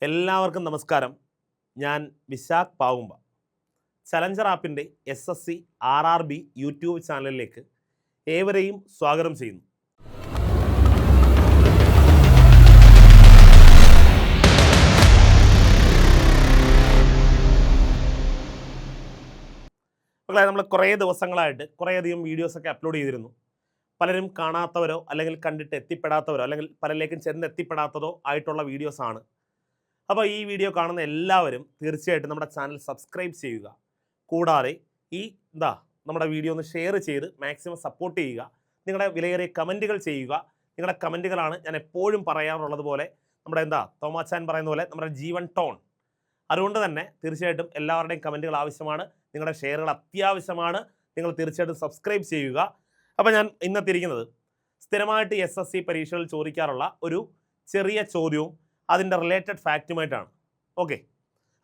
എല്ലാവർക്കും നമസ്കാരം. ഞാൻ വിശാഖ് പാവുമ്പ. ചലഞ്ചർ ആപ്പിൻ്റെ SSC RRB യൂട്യൂബ് ചാനലിലേക്ക് ഏവരെയും സ്വാഗതം ചെയ്യുന്നു. മക്കളെ, നമ്മൾ കുറേ ദിവസങ്ങളായിട്ട് കുറേയധികം വീഡിയോസൊക്കെ അപ്ലോഡ് ചെയ്തിരുന്നു. പലരും കാണാത്തവരോ അല്ലെങ്കിൽ കണ്ടിട്ട് എത്തിപ്പെടാത്തവരോ അല്ലെങ്കിൽ പലരിലേക്കും ചെന്ന് എത്തിപ്പെടാത്തതോ ആയിട്ടുള്ള വീഡിയോസാണ്. അപ്പോൾ ഈ വീഡിയോ കാണുന്ന എല്ലാവരും തീർച്ചയായിട്ടും നമ്മുടെ ചാനൽ സബ്സ്ക്രൈബ് ചെയ്യുക. കൂടാതെ നമ്മുടെ വീഡിയോ ഒന്ന് ഷെയർ ചെയ്ത് മാക്സിമം സപ്പോർട്ട് ചെയ്യുക. നിങ്ങളുടെ വിലയേറിയ കമൻറ്റുകൾ ചെയ്യുക. നിങ്ങളുടെ കമൻറ്റുകളാണ് ഞാൻ എപ്പോഴും പറയാറുള്ളത് പോലെ നമ്മുടെ തോമാച്ചാൻ പറയുന്ന പോലെ നമ്മുടെ ജീവൻ ടോൺ. അതുകൊണ്ട് തന്നെ തീർച്ചയായിട്ടും എല്ലാവരുടെയും കമൻറ്റുകൾ ആവശ്യമാണ്. നിങ്ങളുടെ ഷെയറുകൾ അത്യാവശ്യമാണ്. നിങ്ങൾ തീർച്ചയായിട്ടും സബ്സ്ക്രൈബ് ചെയ്യുക. അപ്പോൾ ഞാൻ ഇന്നത്തിരിക്കുന്നത് സ്ഥിരമായിട്ട് SSC പരീക്ഷകളിൽ ചോദിക്കാറുള്ള ഒരു ചെറിയ ചോദ്യവും അതിൻ്റെ റിലേറ്റഡ് ഫാക്റ്റുമായിട്ടാണ്. ഓക്കെ,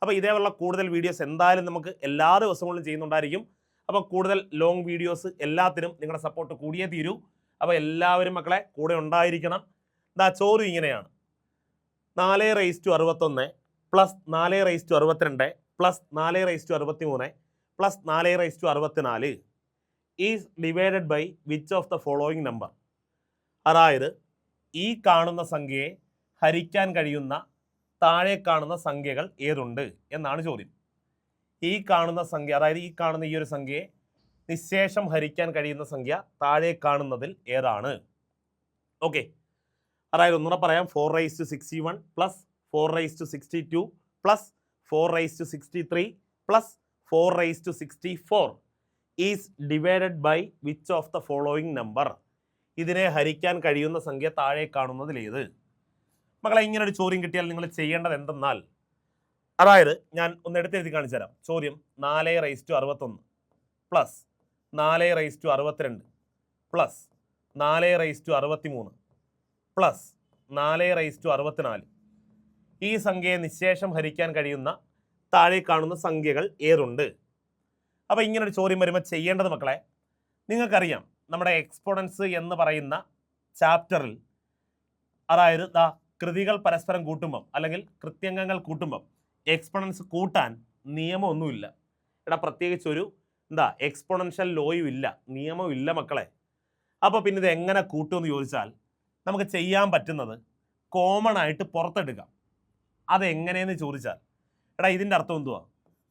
അപ്പോൾ ഇതേപോലുള്ള കൂടുതൽ വീഡിയോസ് എന്തായാലും നമുക്ക് എല്ലാ ദിവസങ്ങളിലും ചെയ്യുന്നുണ്ടായിരിക്കും. അപ്പോൾ കൂടുതൽ ലോങ് വീഡിയോസ് എല്ലാത്തിനും നിങ്ങളുടെ സപ്പോർട്ട് കൂടിയേ തീരൂ. അപ്പോൾ എല്ലാവരും മക്കളെ കൂടെ ഉണ്ടായിരിക്കണം. ചോദ്യം ഇങ്ങനെയാണ്: 4⁻61 plus 4⁻62 plus 4⁻63 plus 4⁻64 is divided by which of the following number? അതായത് ഈ കാണുന്ന സംഖ്യയെ ഹരിക്കാൻ കഴിയുന്ന താഴെ കാണുന്ന സംഖ്യകൾ ഏതുണ്ട് എന്നാണ് ചോദ്യം. ഈ കാണുന്ന സംഖ്യ, അതായത് ഈ കാണുന്ന ഈ ഒരു സംഖ്യയെ നിശേഷം ഹരിക്കാൻ കഴിയുന്ന സംഖ്യ താഴെ കാണുന്നതിൽ ഏതാണ്? ഓക്കെ, അതായത് ഒന്നുകൂടെ പറയാം. 4⁻61 plus 4⁻62 plus 4⁻63 plus 4⁻64 is divided by which of the following number? ഇതിനെ ഹരിക്കാൻ കഴിയുന്ന സംഖ്യ താഴെ കാണുന്നതിൽ ഏത്? മക്കളെ, ഇങ്ങനൊരു ചോദ്യം കിട്ടിയാൽ നിങ്ങൾ ചെയ്യേണ്ടത് എന്തെന്നാൽ, അതായത് ഞാൻ ഒന്ന് എടുത്തെഴുതി കാണിച്ചു തരാം. ചോദ്യം 4⁻61 പ്ലസ് 4⁻62 പ്ലസ് 4⁻63 പ്ലസ് 4⁻64 ഈ സംഖ്യയെ നിശേഷം ഹരിക്കാൻ കഴിയുന്ന താഴെ കാണുന്ന സംഖ്യകൾ ഏതുണ്ട്? അപ്പോൾ ഇങ്ങനൊരു ചോദ്യം വരുമ്പോൾ ചെയ്യേണ്ടത് മക്കളെ, നിങ്ങൾക്കറിയാം നമ്മുടെ എക്സ്പോണൻസ് എന്ന് പറയുന്ന ചാപ്റ്ററിൽ, അതായത് കൃതികൾ പരസ്പരം കൂട്ടുമ്പം അല്ലെങ്കിൽ കൃത്യംഗങ്ങൾ കൂട്ടുമ്പം എക്സ്പോണൻസ് കൂട്ടാൻ നിയമമൊന്നുമില്ല. പ്രത്യേകിച്ചൊരു എക്സ്പോണൻഷ്യൽ ലോയും ഇല്ല, നിയമവും ഇല്ല മക്കളെ. അപ്പോൾ പിന്നെ ഇത് എങ്ങനെ കൂട്ടുമെന്ന് ചോദിച്ചാൽ നമുക്ക് ചെയ്യാൻ പറ്റുന്നത് കോമൺ ആയിട്ട് പുറത്തെടുക്കാം. അതെങ്ങനെയെന്ന് ചോദിച്ചാൽ ഇതിൻ്റെ അർത്ഥം എന്തുവാ?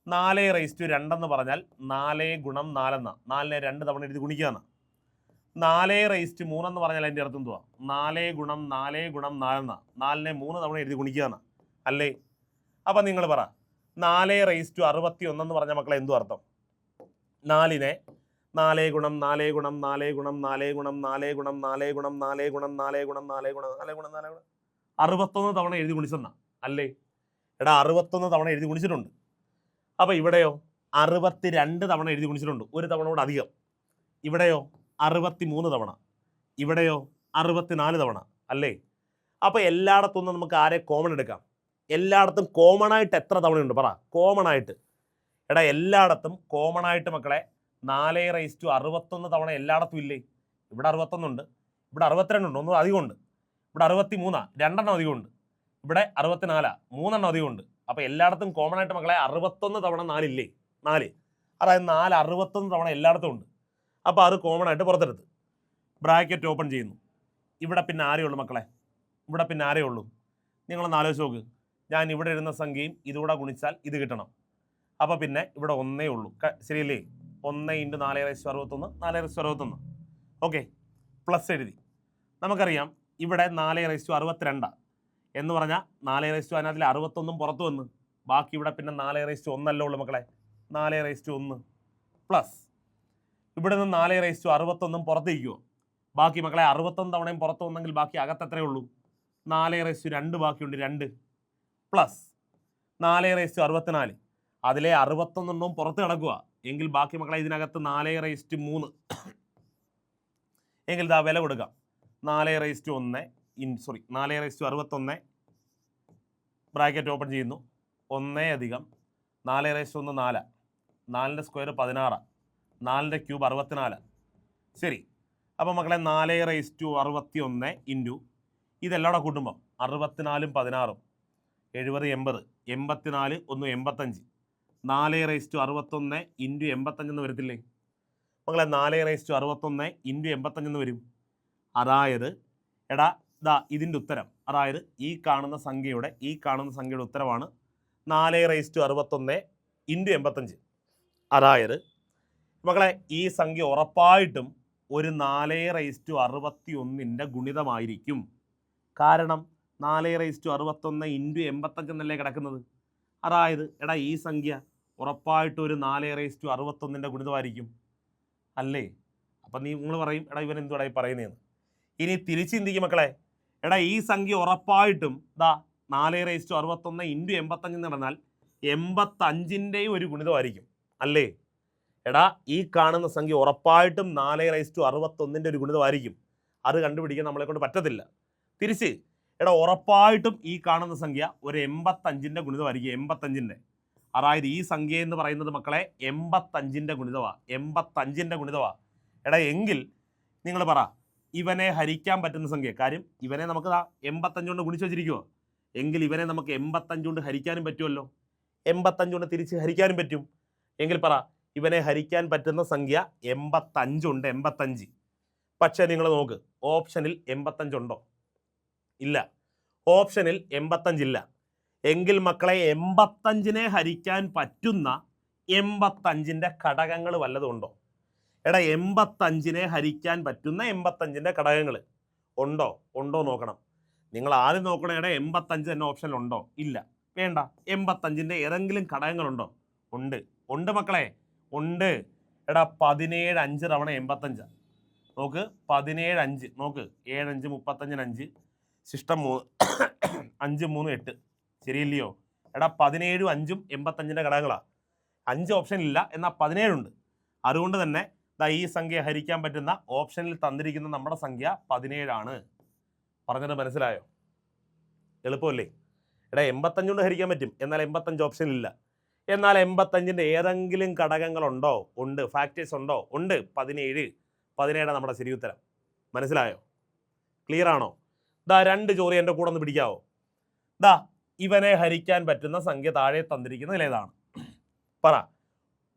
4⁻2 എന്ന് പറഞ്ഞാൽ 4 ഗുണം 4 എന്നാ. 4നെ 2 തവണ എഴുതി ഗുണിക്കുകയെന്നാ. 4⁻3 എന്ന് പറഞ്ഞാൽ അതിൻ്റെ അർത്ഥം എന്തുവാ? 4 ഗുണം 4 ഗുണം 4 എന്നാ. 4നെ 3 തവണ എഴുതി ഗുണിക്കുകയെന്നാ അല്ലേ? അപ്പം നിങ്ങൾ പറ, 4⁻61 എന്ന് പറഞ്ഞ മക്കളെ എന്തു അർത്ഥം? 4നെ 4 ഗുണം 4 ഗുണം 4 ഗുണം 4 ഗുണം 4 ഗുണം 4 ഗുണം 4 ഗുണം 4 ഗുണം 4 ഗുണം 4 ഗുണം 4 ഗുണം 61 തവണ എഴുതി ഗുണിച്ചെന്നാ അല്ലേ? 61 തവണ എഴുതി ഗുണിച്ചിട്ടുണ്ട്. അപ്പോൾ ഇവിടെയോ 62 തവണ എഴുതി ഗുണിച്ചിട്ടുണ്ട്, ഒരു തവണ കൂടെ അധികം. ഇവിടെയോ 63 തവണ, ഇവിടെയോ 64 തവണ അല്ലേ? അപ്പോൾ എല്ലായിടത്തും നിന്ന് നമുക്ക് ആരെ കോമൺ എടുക്കാം? എല്ലായിടത്തും കോമൺ ആയിട്ട് എത്ര തവണയുണ്ട് പറ? കോമൺ ആയിട്ട് എല്ലായിടത്തും കോമൺ ആയിട്ട് മക്കളെ 4⁻61 തവണ എല്ലായിടത്തും ഇല്ലേ? ഇവിടെ 61 ഉണ്ട്, ഇവിടെ 62 ഉണ്ട്, ഒന്നും അധികമുണ്ട്. ഇവിടെ 63, 2 എണ്ണം അധികമുണ്ട്. ഇവിടെ 64, 3 എണ്ണം അധികമുണ്ട്. അപ്പോൾ എല്ലായിടത്തും കോമൺ ആയിട്ട് മക്കളെ 61 തവണ 4 ഇല്ലേ? 4, അതായത് 4 61 തവണ എല്ലായിടത്തും ഉണ്ട്. അപ്പോൾ അത് കോമൺ ആയിട്ട് പുറത്തെടുത്ത് ബ്രാക്കറ്റ് ഓപ്പൺ ചെയ്യുന്നു. ഇവിടെ പിന്നെ ആരേ ഉള്ളൂ മക്കളെ? ഇവിടെ പിന്നെ ആരേ ഉള്ളൂ? നിങ്ങളൊന്ന് ആലോചിച്ച് നോക്ക്. ഞാൻ ഇവിടെ എഴുതുന്ന സംഖ്യയും ഇതുകൂടെ ഗുണിച്ചാൽ ഇത് കിട്ടണം. അപ്പോൾ പിന്നെ ഇവിടെ ഒന്നേ ഉള്ളൂ, ശരിയല്ലേ? 1 × 4⁻61 4⁻61. ഓക്കെ, പ്ലസ് എഴുതി. നമുക്കറിയാം ഇവിടെ 4⁻62 എന്ന് പറഞ്ഞാൽ 4⁻, അതിനകത്തിൽ 61 പുറത്തു വന്ന് ബാക്കി ഇവിടെ പിന്നെ 4⁻1 അല്ലേ ഉള്ളൂ മക്കളെ? 4⁻1 പ്ലസ് ഇവിടെ നിന്ന് 4⁻61 പുറത്തേക്കുമോ? ബാക്കി മക്കളെ 61 തവണയും പുറത്തു വന്നെങ്കിൽ ബാക്കി അകത്ത് എത്രയേ ഉള്ളൂ? 4⁻2 ബാക്കിയുണ്ട്, 2 പ്ലസ് 4⁻64. അതിലെ 61 പുറത്ത് കിടക്കുക എങ്കിൽ ബാക്കി മക്കളെ ഇതിനകത്ത് 4⁻3 എങ്കിൽ വില കൊടുക്കാം. 4⁻61 ബ്രാക്കറ്റ് ഓപ്പൺ ചെയ്യുന്നു. 1 + 4⁻1 4, 4ൻ്റെ സ്ക്വയർ 16, 4ൻ്റെ ക്യൂബ് 64. ശരി, അപ്പോൾ മക്കളെ 4⁻61 ഇൻറ്റു ഇതെല്ലാം കൂടെ കൂട്ടുമ്പോൾ 64ഉം 16ഉം 70 80 84 1 85 4 × 61 ഇൻറ്റു 85 എന്ന് വരത്തില്ലേ മക്കളെ? 4 × 61 ഇൻറ്റു 85 എന്ന് വരും. അതായത് എടാ ദാ ഇതിൻ്റെ ഉത്തരം, അതായത് ഈ കാണുന്ന സംഖ്യയുടെ ഉത്തരമാണ് 4 × 61 ഇൻറ്റു 85. അതായത് മക്കളെ ഈ സംഖ്യ ഉറപ്പായിട്ടും ഒരു 4 × 61 ഗുണിതമായിരിക്കും. കാരണം 4 × 61 ഇൻറ്റു 85 എന്നല്ലേ കിടക്കുന്നത്. അതായത് എടാ ഈ സംഖ്യ ഉറപ്പായിട്ടും ഒരു 4 × 61 ഗുണിതമായിരിക്കും അല്ലേ? അപ്പം നിങ്ങൾ പറയും എടാ ഇവൻ എന്തുവാടാ ഈ പറയുന്നതെന്ന്. ഇനി തിരിച്ച് ചിന്തിക്കും മക്കളെ, എടാ ഈ സംഖ്യ ഉറപ്പായിട്ടും ദാ 4 × 61 ഇൻറ്റു 85 എന്ന് പറഞ്ഞാൽ 85ൻ്റെയും ഒരു ഗുണിതമായിരിക്കും അല്ലേ? എടാ ഈ കാണുന്ന സംഖ്യ ഉറപ്പായിട്ടും 4 × 61 ഒരു ഗുണിതമായിരിക്കും. അത് കണ്ടുപിടിക്കാൻ നമ്മളെ കൊണ്ട് പറ്റത്തില്ല. തിരിച്ച് എടാ ഉറപ്പായിട്ടും ഈ കാണുന്ന സംഖ്യ ഒരു 85ൻ്റെ ഗുണിതമായിരിക്കും. 85ൻ്റെ, അതായത് ഈ സംഖ്യ എന്ന് പറയുന്നത് മക്കളെ 85ൻ്റെ ഗുണിതമാണ്. 85ൻ്റെ ഗുണിതമാണ്. എടാ എങ്കിൽ നിങ്ങൾ പറ, ഇവനെ ഹരിക്കാൻ പറ്റുന്ന സംഖ്യ, കാര്യം ഇവനെ നമുക്ക് 85 കൊണ്ട് ഗുണിച്ച് വെച്ചിരിക്കുമോ, എങ്കിൽ ഇവനെ നമുക്ക് 85 കൊണ്ട് ഹരിക്കാനും പറ്റുമല്ലോ. 85 കൊണ്ട് തിരിച്ച് ഹരിക്കാനും പറ്റും. എങ്കിൽ പറ, ഇവനെ ഹരിക്കാൻ പറ്റുന്ന സംഖ്യ 85 ഉണ്ട്. 85. പക്ഷേ നിങ്ങൾ നോക്ക്, ഓപ്ഷനിൽ 85 ഉണ്ടോ? ഇല്ല. ഓപ്ഷനിൽ 85 ഇല്ല. എങ്കിൽ മക്കളെ 85നെ ഹരിക്കാൻ പറ്റുന്ന 85ൻ്റെ ഘടകങ്ങൾ വല്ലതും ഉണ്ടോ? എടാ 85നെ ഹരിക്കാൻ പറ്റുന്ന 85ൻ്റെ ഘടകങ്ങൾ ഉണ്ടോ നോക്കണം. നിങ്ങൾ ആദ്യം നോക്കണേ, എടാ 85 തന്നെ ഓപ്ഷനിലുണ്ടോ? ഇല്ല, വേണ്ട. 85ൻ്റെ ഏതെങ്കിലും ഘടകങ്ങളുണ്ടോ? ഉണ്ട് മക്കളെ, ഉണ്ട്. എടാ 17 5 തവണ 85. നോക്ക് 17 5, നോക്ക് 7 5 35 5 ശിഷ്ടം 5 3 8, ശരിയല്ലയോ? എടാ 17 5ഉം 85ൻ്റെ ഘടകങ്ങളാണ്. 5 ഓപ്ഷൻ ഇല്ല, എന്നാൽ 17 ഉണ്ട്. അതുകൊണ്ട് തന്നെ ഈ സംഖ്യ ഹരിക്കാൻ പറ്റുന്ന ഓപ്ഷനിൽ തന്നിരിക്കുന്ന നമ്മുടെ സംഖ്യ 17 ആണ്. പറഞ്ഞത് മനസ്സിലായോ? എളുപ്പമല്ലേ? എടാ 85 കൊണ്ട് ഹരിക്കാൻ പറ്റും, എന്നാൽ 85 ഓപ്ഷൻ ഇല്ല. എന്നാൽ 85ൻ്റെ ഏതെങ്കിലും ഘടകങ്ങളുണ്ടോ? ഉണ്ട്. ഫാക്ടേഴ്സ് ഉണ്ടോ? ഉണ്ട്. 17 നമ്മുടെ ശരി ഉത്തരം. മനസ്സിലായോ? ക്ലിയർ ആണോ? രണ്ട് ചോറി എൻ്റെ കൂടെ ഒന്ന് പിടിക്കാവോ? ഇവനെ ഹരിക്കാൻ പറ്റുന്ന സംഖ്യ താഴെ തന്നിരിക്കുന്നത് ഏതാണ്? പറ.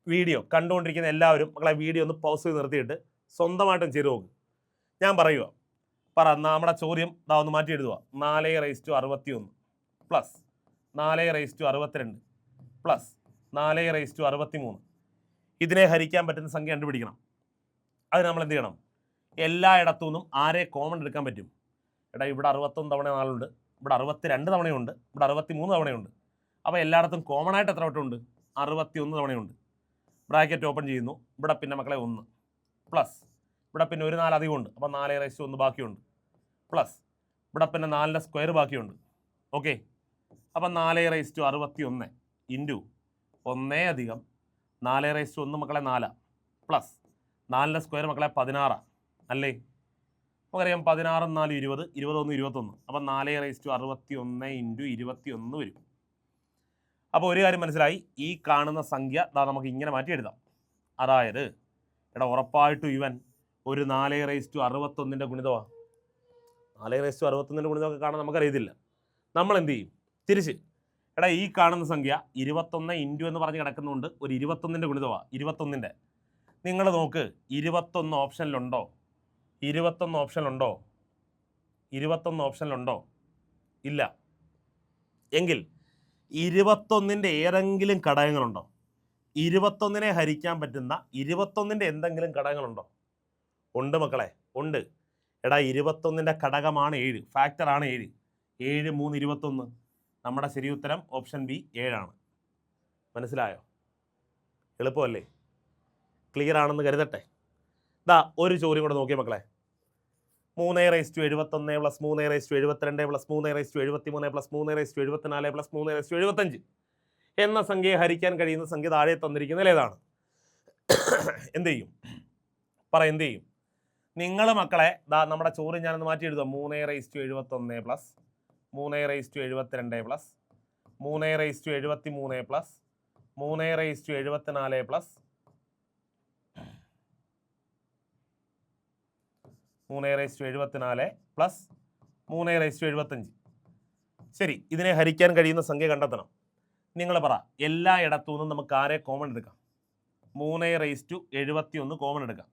വീഡിയോ കണ്ടുകൊണ്ടിരിക്കുന്ന എല്ലാവരും മക്കളെ വീഡിയോ ഒന്ന് പൗസ് ചെയ്ത് നിർത്തിയിട്ട് സ്വന്തമായിട്ടും ചെയ്ത് നോക്ക്. ഞാൻ പറയുക, പറ. നമ്മുടെ ചോദ്യം ഒന്ന് മാറ്റി എഴുതുക. 4 × 61 പ്ലസ് 4 × 62 പ്ലസ് 4 × 63. ഇതിനെ ഹരിക്കാൻ പറ്റുന്ന സംഖ്യ കണ്ടുപിടിക്കണം. അത് നമ്മൾ എന്ത് ചെയ്യണം? എല്ലായിടത്തു നിന്നും ആരെ കോമൺ എടുക്കാൻ പറ്റും? എടാ ഇവിടെ 61 തവണ 4 ഉണ്ട്, ഇവിടെ 62 തവണയുണ്ട്, ഇവിടെ 63 തവണയുണ്ട്. അപ്പോൾ എല്ലായിടത്തും കോമൺ ആയിട്ട് എത്ര വട്ടമുണ്ട്? 61 തവണയുണ്ട്. ബ്രാക്കറ്റ് ഓപ്പൺ ചെയ്യുന്നു. ഇവിടെ പിന്നെ മക്കളെ 1 പ്ലസ് ഇവിടെ പിന്നെ ഒരു 4 അധികമുണ്ട്, അപ്പോൾ 4 × 1 ബാക്കിയുണ്ട്, പ്ലസ് ഇവിടെ പിന്നെ 4ൻ്റെ സ്ക്വയർ ബാക്കിയുണ്ട്. ഓക്കെ, അപ്പം 4 × 61 ഇൻറ്റു 1 അധികം 4 × 1 മക്കളെ 4 പ്ലസ് 4ൻ്റെ സ്ക്വയർ മക്കളെ 16 അല്ലേ? നമുക്കറിയാം 16 4 20, 21 21. അപ്പം 4 × 61 ഇൻറ്റു 21 വരും. അപ്പോൾ ഒരു കാര്യം മനസ്സിലായി, ഈ കാണുന്ന സംഖ്യ നമുക്ക് ഇങ്ങനെ മാറ്റി എഴുതാം. അതായത് എടാ ഉറപ്പായിട്ടും ഇവൻ ഒരു 4 × 61 ഗുണിതമാണ്. 4 × 61 ഗുണിതമൊക്കെ കാണാൻ നമുക്കറിയത്തില്ല. നമ്മൾ എന്ത് ചെയ്യും? തിരിച്ച് എടാ ഈ കാണുന്ന സംഖ്യ 21 ഇൻറ്റു എന്ന് പറഞ്ഞ് കിടക്കുന്നുണ്ട്, ഒരു 21 ഗുണിതമാണ്. 21. നിങ്ങൾ നോക്ക്, 21 ഓപ്ഷനിലുണ്ടോ? 21 ഓപ്ഷനിലുണ്ടോ? ഇല്ല. എങ്കിൽ 21ൻ്റെ ഏതെങ്കിലും ഘടകങ്ങളുണ്ടോ? 21നെ ഹരിക്കാൻ പറ്റുന്ന 21ൻ്റെ എന്തെങ്കിലും ഘടകങ്ങളുണ്ടോ? ഉണ്ട് മക്കളെ, ഉണ്ട്. എടാ 21ൻ്റെ ഘടകമാണ് 7, ഫാക്ടറാണ് 7. 7 3 21. നമ്മുടെ ശരി ഉത്തരം ഓപ്ഷൻ ബി 7 ആണ്. മനസ്സിലായോ? എളുപ്പമല്ലേ? ക്ലിയർ ആണെന്ന് കരുതട്ടെ. ഒരു ചോദ്യം കൂടെ നോക്കിയ മക്കളെ. 3 × 71 പ്ലസ് 3 × 72 പ്ലസ് 3 × 73 പ്ലസ് 3 × 74 പ്ലസ് 3 × 75 എന്ന സംഖ്യയെ ഹരിക്കാൻ കഴിയുന്ന സംഖ്യ താഴെ തന്നിരിക്കുന്നതിൽ ഏതാണ്? എന്ത് ചെയ്യും? പറ, എന്ത് ചെയ്യും? നിങ്ങൾ മക്കളെ നമ്മുടെ ചോദ്യം ഞാനൊന്ന് മാറ്റി എഴുതുക. 3 × 71 plus 3 × 72 plus 3 × 73 plus 3 × 74 plus 3 × 74 plus 3 × 75. ശരി, ഇതിനെ ഹരിക്കാൻ കഴിയുന്ന സംഖ്യ കണ്ടെത്തണം. നിങ്ങൾ പറ, എല്ലായിടത്തു നിന്നും നമുക്ക് ആരെ കോമൺ എടുക്കാം? 3/71 കോമൺ എടുക്കാം.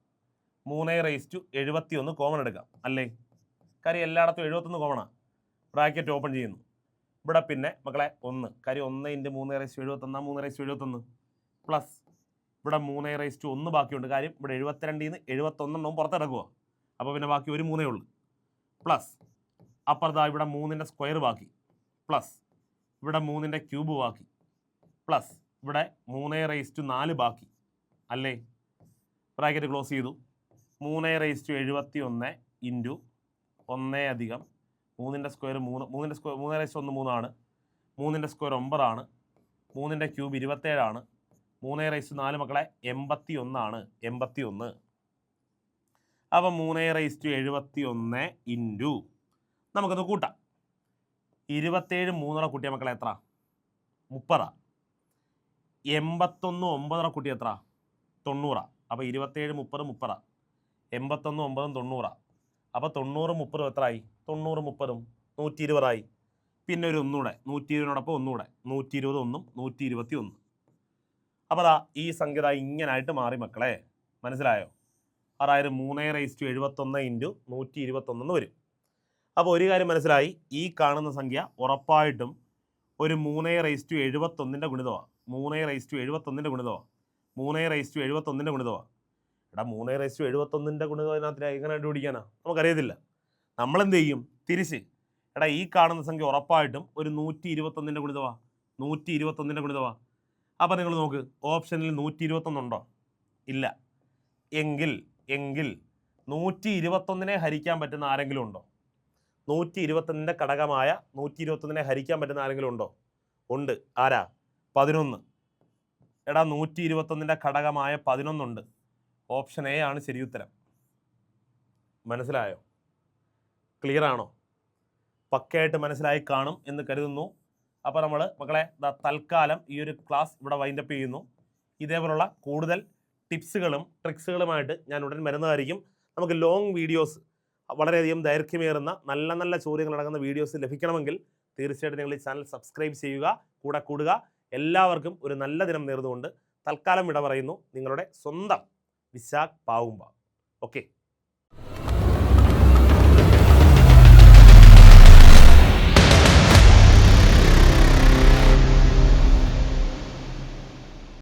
3/71 കോമൺ എടുക്കാം അല്ലേ? കാര്യം എല്ലായിടത്തും 71 കോമണാണ്. ബ്രാക്കറ്റ് ഓപ്പൺ ചെയ്യുന്നു. ഇവിടെ പിന്നെ മക്കളെ 1, കാര്യം 1 × 3/71 3/71 പ്ലസ് ഇവിടെ 3/1 ബാക്കിയുണ്ട്. കാര്യം ഇവിടെ 72 ൽ നിന്ന് 71 പുറത്തിറക്കുക. അപ്പോൾ പിന്നെ ബാക്കി ഒരു 3 ഉള്ളൂ. പ്ലസ് അപ്പുറത്താ ഇവിടെ 3ന്റെ സ്ക്വയർ ബാക്കി, പ്ലസ് ഇവിടെ 3ന്റെ ക്യൂബ് ബാക്കി, പ്ലസ് ഇവിടെ 3/4 ബാക്കി അല്ലേ? ബ്രാക്കറ്റ് ക്ലോസ് ചെയ്തു. 3/71 ഇൻറ്റു 1 അധികം 3ന്റെ സ്ക്വയർ 3/1 3 ആണ്. 3ന്റെ സ്ക്വയർ 9 ആണ്. 3ന്റെ ക്യൂബ് 27 ആണ്. 3/4 മക്കളെ 81 ആണ്. 81. അപ്പം 3/71 ഇൻറ്റു നമുക്കത് കൂട്ടാം. 27 3 കൂട്ടിയ മക്കളെ എത്ര? 30. 81 9 കൂട്ടിയ എത്ര? 90. അപ്പോൾ 27 30 30. 81 9 90. അപ്പോൾ 90 30 എത്രയായി? 90 30 120 ആയി. പിന്നെ ഒരു ഒന്നുകൂടെ 120 ഒന്നുകൂടെ 120 1 121. അപ്പോൾ അതാ ഈ സംഖ്യ ഇങ്ങനായിട്ട് മാറി മക്കളെ. മനസ്സിലായോ? അതായത് 3/71 ഇൻറ്റു 121 വരും. അപ്പോൾ ഒരു കാര്യം മനസ്സിലായി, ഈ കാണുന്ന സംഖ്യ ഉറപ്പായിട്ടും ഒരു 3/71 ഗുണിതമാണ്. 3/71 ഗുണിതമാണ്. 3/71 ഗുണിതമാണ്. എടാ 3/71 ഗുണിതം അതിനകത്ത് എങ്ങനെ കണ്ടുപിടിക്കാനാ? നമുക്കറിയത്തില്ല. നമ്മളെന്ത് ചെയ്യും? തിരിച്ച് എടാ ഈ കാണുന്ന സംഖ്യ ഉറപ്പായിട്ടും ഒരു 121 ഗുണിതമാണ്. 121 ഗുണിതമാണ്. അപ്പോൾ നിങ്ങൾ നോക്ക്, ഓപ്ഷനിൽ 121 ഉണ്ടോ? ഇല്ല. എങ്കിൽ 121 ഹരിക്കാൻ പറ്റുന്ന ആരെങ്കിലും ഉണ്ടോ? 121 ഘടകമായ 121 ഹരിക്കാൻ പറ്റുന്ന ആരെങ്കിലും ഉണ്ടോ? ഉണ്ട്. ആരാ? 11. എടാ 121 ഘടകമായ 11 ഉണ്ട്. ഓപ്ഷൻ എ ആണ് ശരിയുത്തരം. മനസ്സിലായോ? ക്ലിയർ ആണോ? പക്കയായിട്ട് മനസ്സിലായി കാണും എന്ന് കരുതുന്നു. അപ്പോൾ നമ്മൾ മക്കളെ തൽക്കാലം ഈ ഒരു ക്ലാസ് ഇവിടെ വൈൻഡപ്പ് ചെയ്യുന്നു. ഇതേപോലുള്ള കൂടുതൽ ടിപ്സുകളും ട്രിക്സുകളുമായിട്ട് ഞാൻ ഉടൻ വരുന്നതായിരിക്കും. നമുക്ക് ലോങ് വീഡിയോസ്, വളരെയധികം ദൈർഘ്യമേറുന്ന നല്ല നല്ല ചോദ്യങ്ങളടങ്ങുന്ന വീഡിയോസ് ലഭിക്കണമെങ്കിൽ തീർച്ചയായിട്ടും നിങ്ങൾ ഈ ചാനൽ സബ്സ്ക്രൈബ് ചെയ്യുക, കൂടെ കൂടുക. എല്ലാവർക്കും ഒരു നല്ല ദിനം നേർന്നുകൊണ്ട് തൽക്കാലം വിട പറയുന്നു. നിങ്ങളുടെ സ്വന്തം വിശാഖ് പാവുമ്പ. ഓക്കെ.